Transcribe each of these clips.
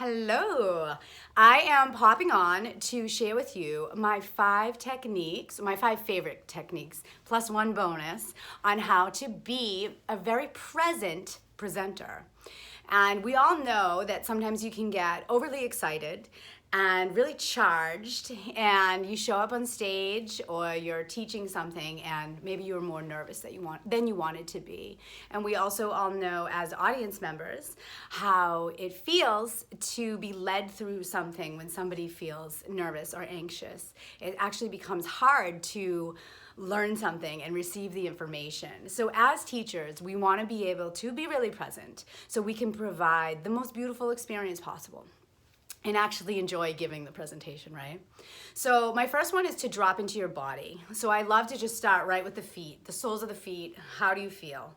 Hello. I am popping on to share with you my 5 techniques, my 5 favorite techniques, plus one bonus on how to be a very present presenter. And we all know that sometimes you can get overly excited and really charged, and you show up on stage or you're teaching something and maybe you were more nervous than you wanted to be. And we also all know as audience members how it feels to be led through something when somebody feels nervous or anxious. It actually becomes hard to learn something and receive the information. So as teachers, we want to be able to be really present so we can provide the most beautiful experience possible and actually enjoy giving the presentation, right? So my first one is to drop into your body. So I love to just start right with the feet, the soles of the feet. How do you feel?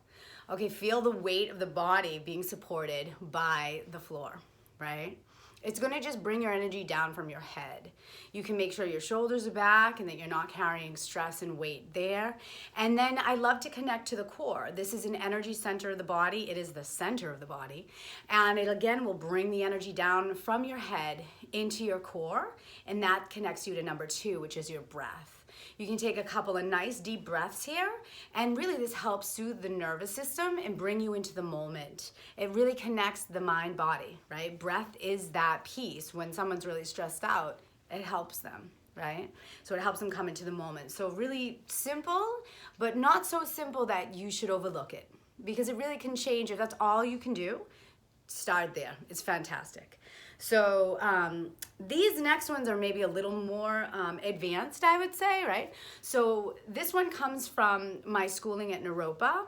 Okay, feel the weight of the body being supported by the floor, right? It's gonna just bring your energy down from your head. You can make sure your shoulders are back and that you're not carrying stress and weight there. And then I love to connect to the core. This is an energy center of the body. It is the center of the body. And it again will bring the energy down from your head into your core. And that connects you to number 2, which is your breath. You can take a couple of nice deep breaths here, and really this helps soothe the nervous system and bring you into the moment. It really connects the mind body, right? Breath is that piece. When someone's really stressed out, it helps them, right? So it helps them come into the moment. So really simple, but not so simple that you should overlook it, because it really can change. If that's all you can do, start there. It's fantastic. So these next ones are maybe a little more advanced, I would say, right? So this one comes from my schooling at Naropa.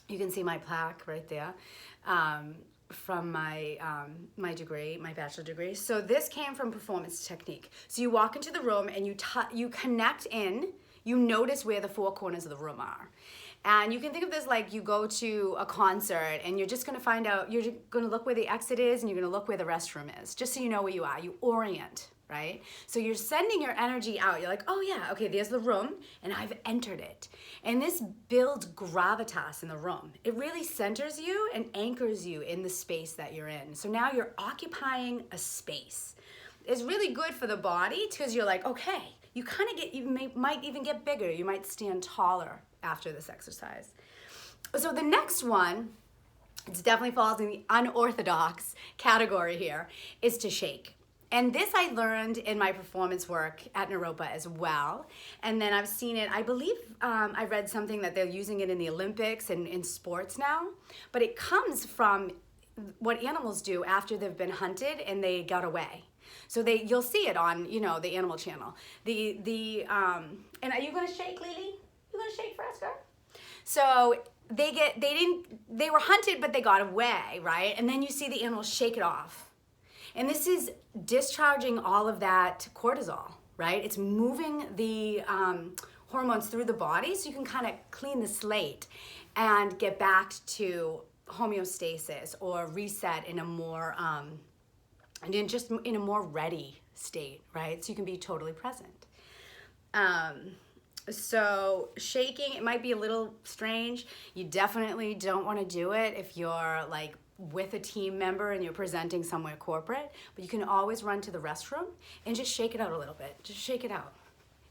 You can see my plaque right there from my degree, my bachelor degree. So this came from performance technique. So you walk into the room and you connect in, you notice where the 4 corners of the room are. And you can think of this like you go to a concert and you're just gonna find out, you're gonna look where the exit is and you're gonna look where the restroom is, just so you know where you are. You orient, right? So you're sending your energy out. You're like, oh yeah, okay, there's the room and I've entered it. And this builds gravitas in the room. It really centers you and anchors you in the space that you're in. So now you're occupying a space. It's really good for the body because you're like, okay, you kind of might even get bigger. You might stand taller after this exercise. So the next one, it definitely falls in the unorthodox category here, is to shake. And this I learned in my performance work at Naropa as well. And then I've seen it, I believe I read something that they're using it in the Olympics and in sports now. But it comes from what animals do after they've been hunted and they got away. So you'll see it on, the Animal Channel. And are you gonna shake, Lily? You gonna shake for us, girl? So they were hunted, but they got away, right? And then you see the animals shake it off. And this is discharging all of that cortisol, right? It's moving the hormones through the body so you can kind of clean the slate and get back to homeostasis or reset in a more, just in a more ready state, right? So you can be totally present. So shaking, it might be a little strange. You definitely don't want to do it if you're like with a team member and you're presenting somewhere corporate, but you can always run to the restroom and just shake it out a little bit. Just shake it out.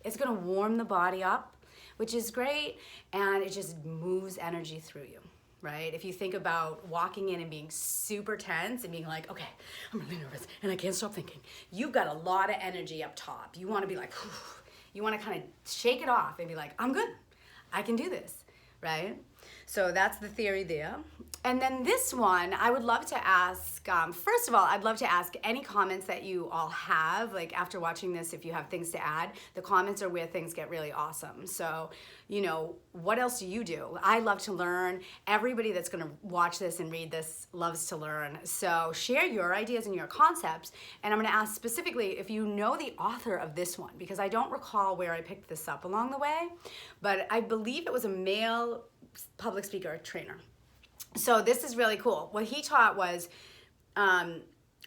It's going to warm the body up, which is great, and it just moves energy through you, right? If you think about walking in and being super tense and being like, okay, I'm really nervous and I can't stop thinking. You've got a lot of energy up top. You want to be like, whew. You want to kind of shake it off and be like, I'm good. I can do this, right? So that's the theory there. And then this one, I would love to ask, first of all, I'd love to ask any comments that you all have, like after watching this, if you have things to add. The comments are where things get really awesome. So, what else do you do? I love to learn. Everybody that's gonna watch this and read this loves to learn. So share your ideas and your concepts. And I'm gonna ask specifically if you know the author of this one, because I don't recall where I picked this up along the way, but I believe it was a male public speaker trainer. So this is really cool. What he taught was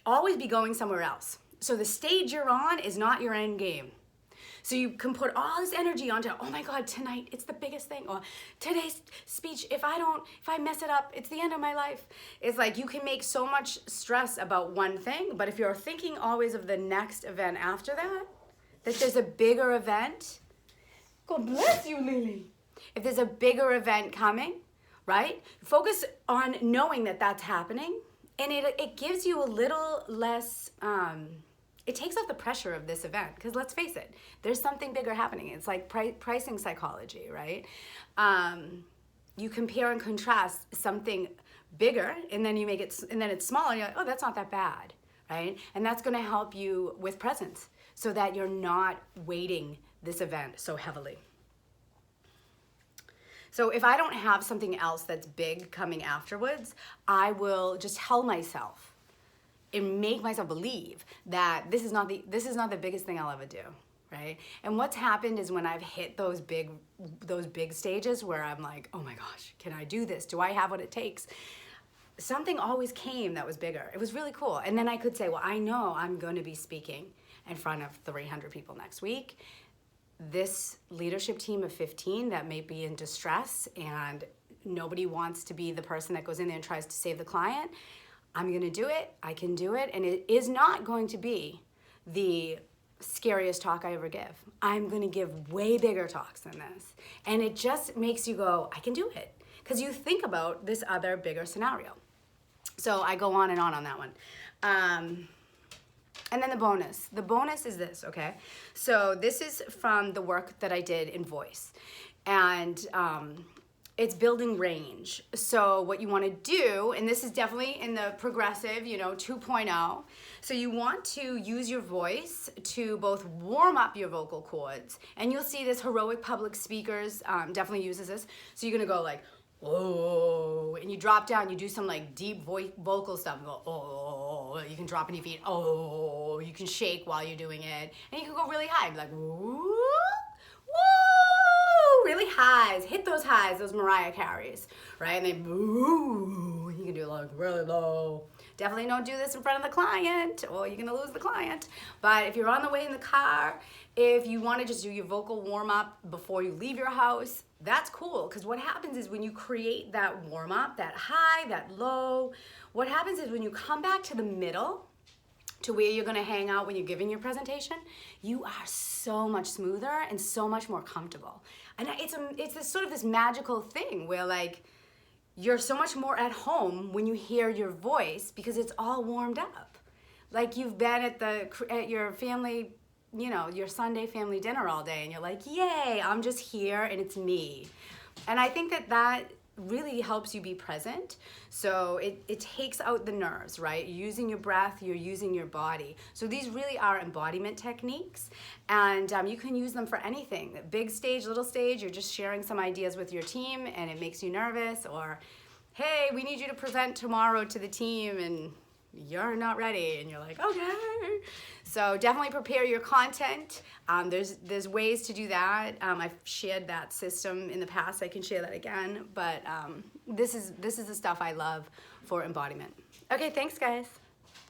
always be going somewhere else. So the stage you're on is not your end game. So you can put all this energy onto, oh my God, tonight, it's the biggest thing. Or today's speech, if I mess it up, it's the end of my life. It's like you can make so much stress about one thing, but if you're thinking always of the next event after that there's a bigger event, God bless you, Lily. If there's a bigger event coming, right? Focus on knowing that that's happening, and it gives you a little less, it takes off the pressure of this event, because let's face it, there's something bigger happening. It's like pricing psychology, right? You compare and contrast something bigger, and then you make it, and then it's smaller, and you're like, oh, that's not that bad, right? And that's gonna help you with presence, so that you're not weighting this event so heavily. So if I don't have something else that's big coming afterwards, I will just tell myself and make myself believe that this is not the biggest thing I'll ever do, right? And what's happened is when I've hit those big stages where I'm like, oh my gosh, can I do this? Do I have what it takes? Something always came that was bigger. It was really cool. And then I could say, well, I know I'm going to be speaking in front of 300 people next week. This leadership team of 15 that may be in distress and nobody wants to be the person that goes in there and tries to save the client, I'm gonna do it, I can do it, and it is not going to be the scariest talk I ever give. I'm gonna give way bigger talks than this. And it just makes you go, I can do it. Because you think about this other bigger scenario. So I go on that one. And then the bonus. The bonus is this, okay? So this is from the work that I did in voice. And it's building range. So what you want to do, and this is definitely in the progressive, 2.0. So you want to use your voice to both warm up your vocal cords, and you'll see this heroic public speakers definitely uses this. So you're gonna go like, oh, and you drop down, you do some like deep vocal stuff, and go, oh, you can drop any feet, oh, you can shake while you're doing it, and you can go really high, like, woo, woo, really highs, hit those highs, those Mariah Careys, right? And then, woo, you can do like really low. Definitely don't do this in front of the client, or you're gonna lose the client. But if you're on the way in the car, if you wanna just do your vocal warm up before you leave your house, that's cool, because what happens is when you create that warm up, that high, that low, what happens is when you come back to the middle, to where you're gonna hang out when you're giving your presentation, you are so much smoother and so much more comfortable. And it's this sort of this magical thing where like, you're so much more at home when you hear your voice because it's all warmed up. Like you've been at your family, your Sunday family dinner all day and you're like, yay, I'm just here and it's me. And I think that really helps you be present. So it takes out the nerves, right? You're using your breath, you're using your body. So these really are embodiment techniques, and you can use them for anything. Big stage, little stage, you're just sharing some ideas with your team and it makes you nervous, or hey, we need you to present tomorrow to the team and you're not ready, and you're like, okay. So definitely prepare your content. There's ways to do that. I've shared that system in the past. I can share that again, but this is the stuff I love for embodiment. Okay, thanks guys.